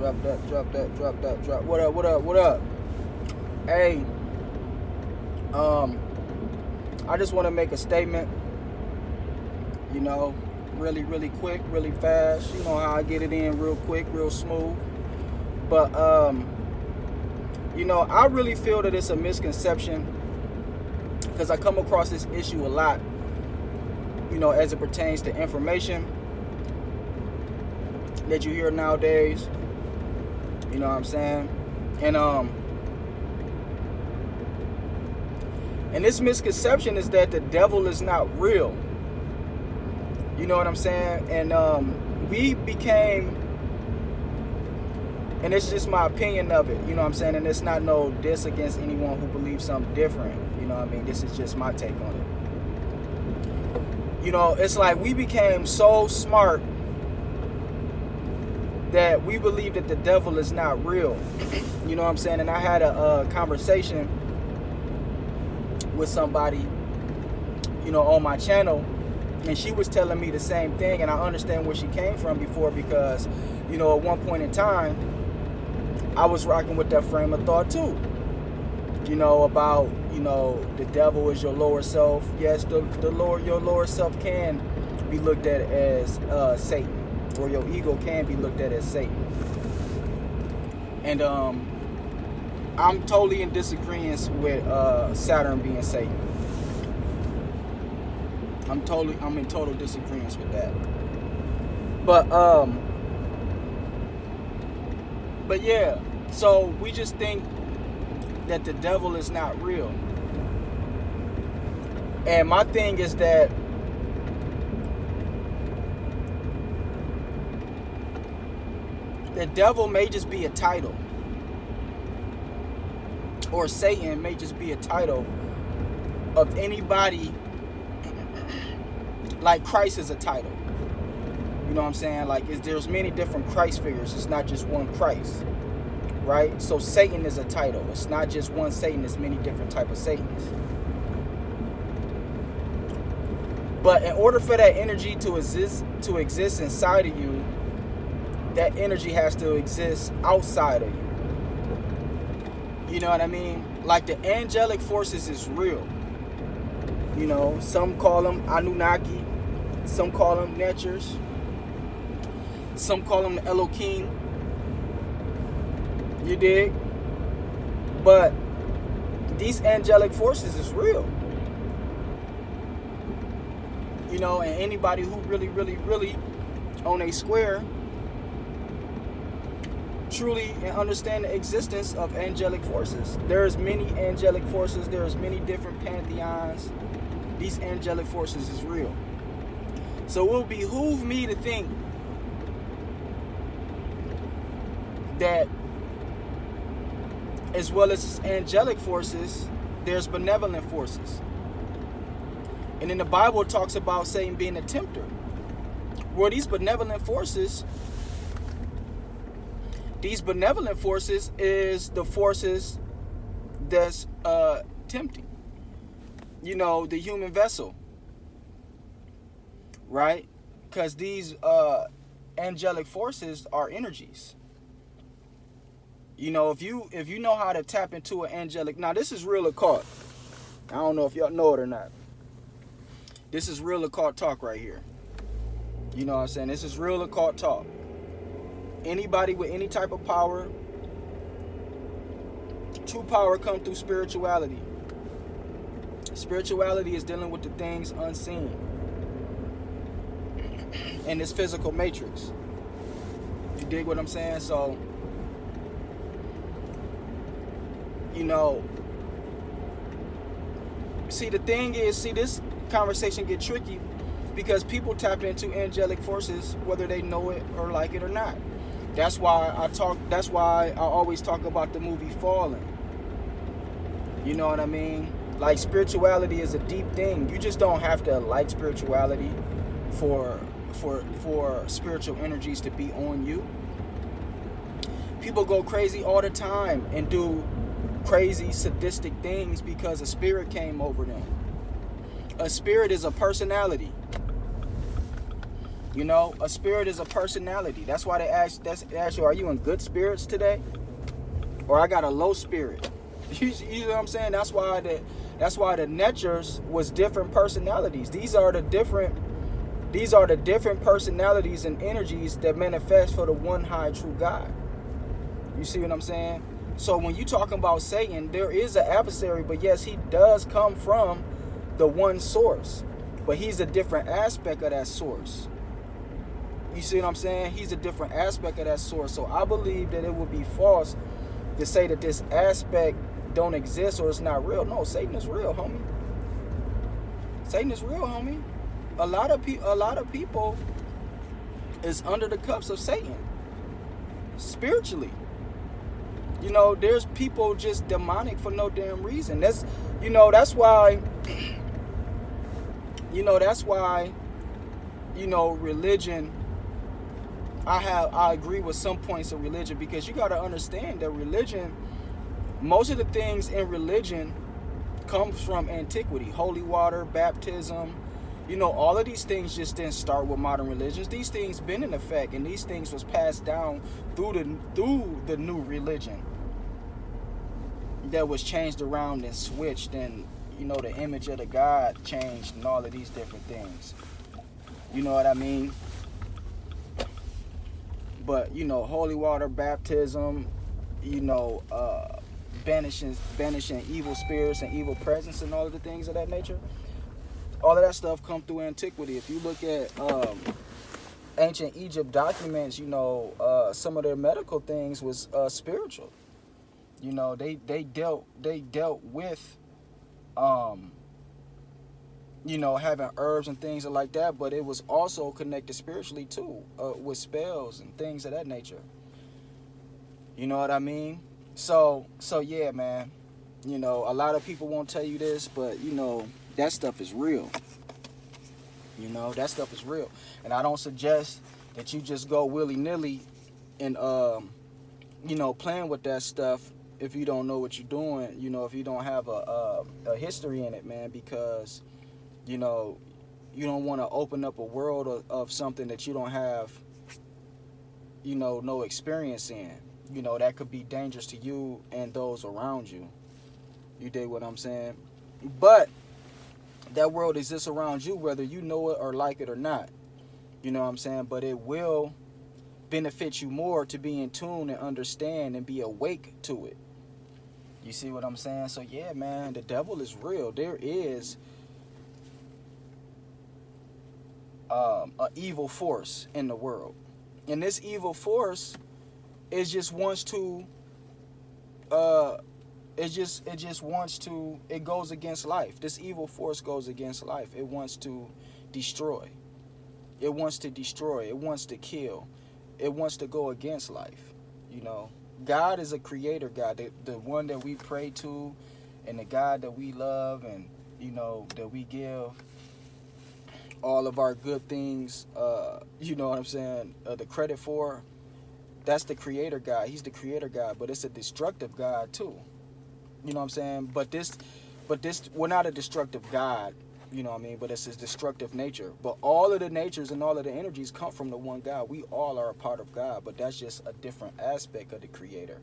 Drop that, drop that, drop that, drop. What up, what up, what up? Hey, I just want to make a statement, you know, really, really quick, really fast. You know how I get it in real quick, real smooth. But, you know, I really feel that it's a misconception because I come across this issue a lot, you know, as it pertains to information that you hear nowadays. You know what I'm saying? And this misconception is that the devil is not real. You know what I'm saying? And we became, and it's just my opinion of it, you know what I'm saying? And it's not no diss against anyone who believes something different. You know what I mean? This is just my take on it. You know, it's like we became so smart that we believe that the devil is not real. You know what I'm saying? And I had a conversation with somebody, you know, on my channel, and she was telling me the same thing, and I understand where she came from before, because, you know, at one point in time I was rocking with that frame of thought too, you know, about, you know, the devil is your lower self. Yes, your lower self can be looked at as Satan, or your ego can be looked at as Satan. And I'm totally in disagreement with Saturn being Satan. I'm in total disagreement with that. But yeah, so we just think that the devil is not real. And my thing is that the devil may just be a title, or Satan may just be a title of anybody, like Christ is a title. You know what I'm saying? Like, there's many different Christ figures. It's not just one Christ, right? So Satan is a title. It's not just one Satan. It's many different type of Satans. But in order for that energy to exist inside of you, that energy has to exist outside of you. You know what I mean? Like, the angelic forces is real. You know, some call them Anunnaki, some call them Netchers, some call them the Elohim. You dig? But these angelic forces is real. You know, and anybody who really, really, really on a square truly understand the existence of angelic forces. There's many angelic forces. There's many different pantheons. These angelic forces is real. So it will behoove me to think that as well as angelic forces, there's benevolent forces. And then the Bible talks about Satan being a tempter. Well, these benevolent forces is the forces that's tempting, you know, the human vessel, right? Because these angelic forces are energies. You know, if you know how to tap into an angelic, now this is real occult. I don't know if y'all know it or not. This is real occult talk right here. You know what I'm saying? This is real occult talk. Anybody with any type of power, true power comes through spirituality. Spirituality is dealing with the things unseen in this physical matrix. You dig what I'm saying? So, you know, see, the thing is, this conversation get tricky because people tap into angelic forces whether they know it or like it or not. That's why I always talk about the movie Fallen. You know what I mean? Like, spirituality is a deep thing. You just don't have to like spirituality for spiritual energies to be on you. People go crazy all the time and do crazy sadistic things because a spirit came over them. A spirit is a personality. You know, a spirit is a personality. That's why they ask you, are you in good spirits today? Or I got a low spirit. You know what I'm saying? That's why the Netchers was different personalities. These are the different personalities and energies that manifest for the one high true God. You see what I'm saying? So when you talking about Satan, there is an adversary, but yes, he does come from the one source. But he's a different aspect of that source. You see what I'm saying? He's a different aspect of that source. So I believe that it would be false to say that this aspect don't exist or it's not real. No, Satan is real, homie. Satan is real, homie. A lot of people is under the cuffs of Satan spiritually. You know, there's people just demonic for no damn reason. That's why religion, I agree with some points of religion, because you got to understand that religion, most of the things in religion comes from antiquity. Holy water, baptism, all of these things just didn't start with modern religions. These things been in effect, and these things was passed down through the new religion that was changed around and switched, and the image of the God changed, and all of these different things. You know what I mean? But holy water, baptism, banishing evil spirits and evil presence and all of the things of that nature. All of that stuff come through antiquity. If you look at ancient Egypt documents, some of their medical things was spiritual. They dealt with having herbs and things like that, but it was also connected spiritually too, with spells and things of that nature. You know what I mean? So yeah, man. A lot of people won't tell you this, but that stuff is real. That stuff is real. And I don't suggest that you just go willy-nilly and playing with that stuff if you don't know what you're doing, if you don't have a history in it, man, because you don't want to open up a world of something that you don't have no experience in. That could be dangerous to you and those around you. You dig what I'm saying? But that world exists around you, whether you know it or like it or not. You know what I'm saying? But it will benefit you more to be in tune and understand and be awake to it. You see what I'm saying? So yeah, man, the devil is real. There is an evil force in the world. And this evil force just wants to it goes against life. This evil force goes against life. It wants to destroy. It wants to destroy. It wants to kill. It wants to go against life. God is a creator God, the one that we pray to, and the God that we love, and that we give all of our good things, you know what I'm saying, the credit for. That's the creator God. He's the creator God, but it's a destructive God too. You know what I'm saying? But this, we're not a destructive God, you know what I mean? But it's his destructive nature. But all of the natures and all of the energies come from the one God. We all are a part of God, but that's just a different aspect of the creator.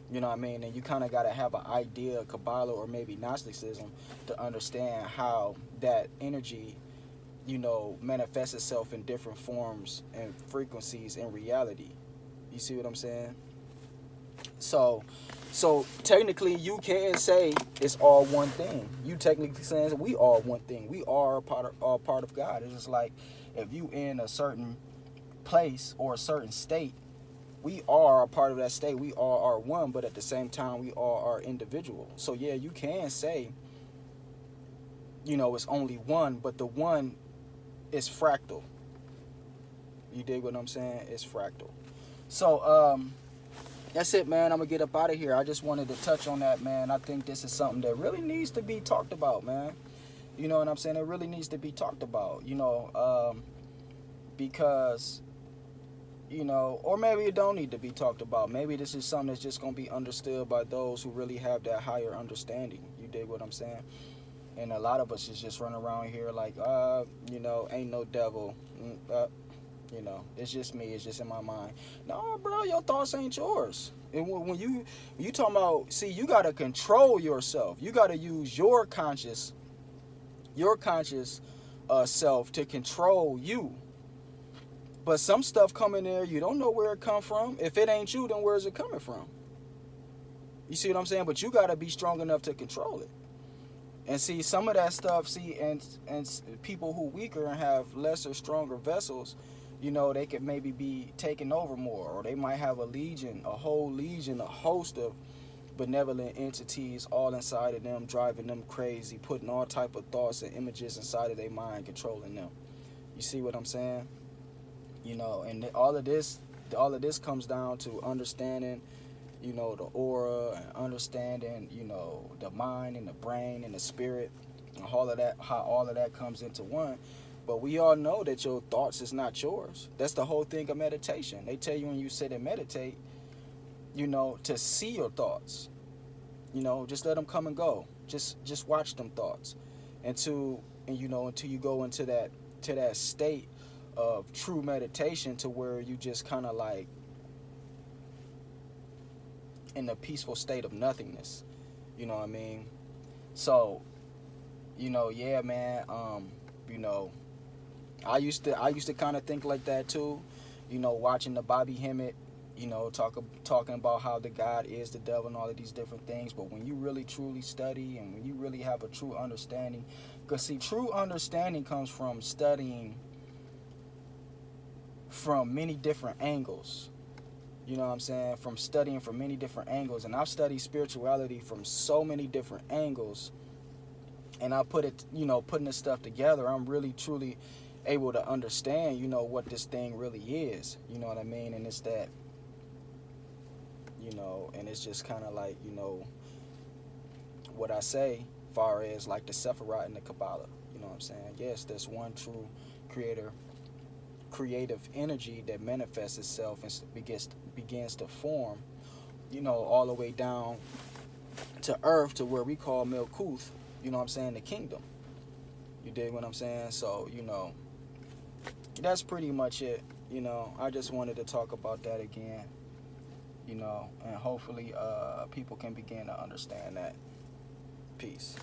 You know what I mean? And you kind of got to have an idea of Kabbalah or maybe Gnosticism to understand how that energy, manifests itself in different forms and frequencies in reality. You see what I'm saying? So technically you can say it's all one thing. You technically saying we all one thing. We are all part of God. It's just like if you in a certain place or a certain state, we are a part of that state. We all are one, but at the same time we all are individual. So yeah, you can say it's only one, but the one is fractal. You dig what I'm saying? It's fractal. So that's it, man. I'm gonna get up out of here. I just wanted to touch on that, man. I think this is something that really needs to be talked about, man. You know what I'm saying? It really needs to be talked about, because, or maybe it don't need to be talked about. Maybe this is something that's just gonna be understood by those who really have that higher understanding. You dig what I'm saying? And a lot of us is just running around here like, ain't no devil. You know, it's just me. It's just in my mind. No, bro, your thoughts ain't yours. And when you talking about, see, you gotta control yourself. You gotta use your conscious self to control you. But some stuff come in there, you don't know where it come from. If it ain't you, then where is it coming from? You see what I'm saying? But you gotta be strong enough to control it. And see, some of that stuff, see, and people who weaker and have lesser, stronger vessels, you know, they could maybe be taken over more, or they might have a legion, a whole legion, a host of benevolent entities all inside of them, driving them crazy, putting all type of thoughts and images inside of their mind, controlling them. You see what I'm saying? You know, and all of this comes down to understanding, you know, the aura, and understanding, you know, the mind and the brain and the spirit, and all of that, how all of that comes into one. But we all know that your thoughts is not yours. That's the whole thing of meditation. They tell you when you sit and meditate, you know, to see your thoughts. You know, just let them come and go. Just watch them thoughts, and you know, until you go into that state of true meditation, to where you just kind of like in the peaceful state of nothingness. You know what I mean? So, you know, yeah, man. You know, I used to kind of think like that too. You know, watching the Bobby Hemmett, you know, talking about how the God is the devil and all of these different things. But when you really truly study, and when you really have a true understanding, because see, true understanding comes from studying from many different angles. You know what I'm saying? From studying from many different angles. And I've studied spirituality from so many different angles. And I put it, you know, putting this stuff together, I'm really truly able to understand, you know, what this thing really is. You know what I mean? And it's that, you know, and it's just kind of like, you know, what I say, far as like the Sephiroth and the Kabbalah. You know what I'm saying? Yes, there's one true creative energy that manifests itself and begins to form, you know, all the way down to earth, to where we call Melkuth, you know what I'm saying, the kingdom. You dig what I'm saying? So, you know, that's pretty much it. You know, I just wanted to talk about that again, you know, and hopefully people can begin to understand that. Peace.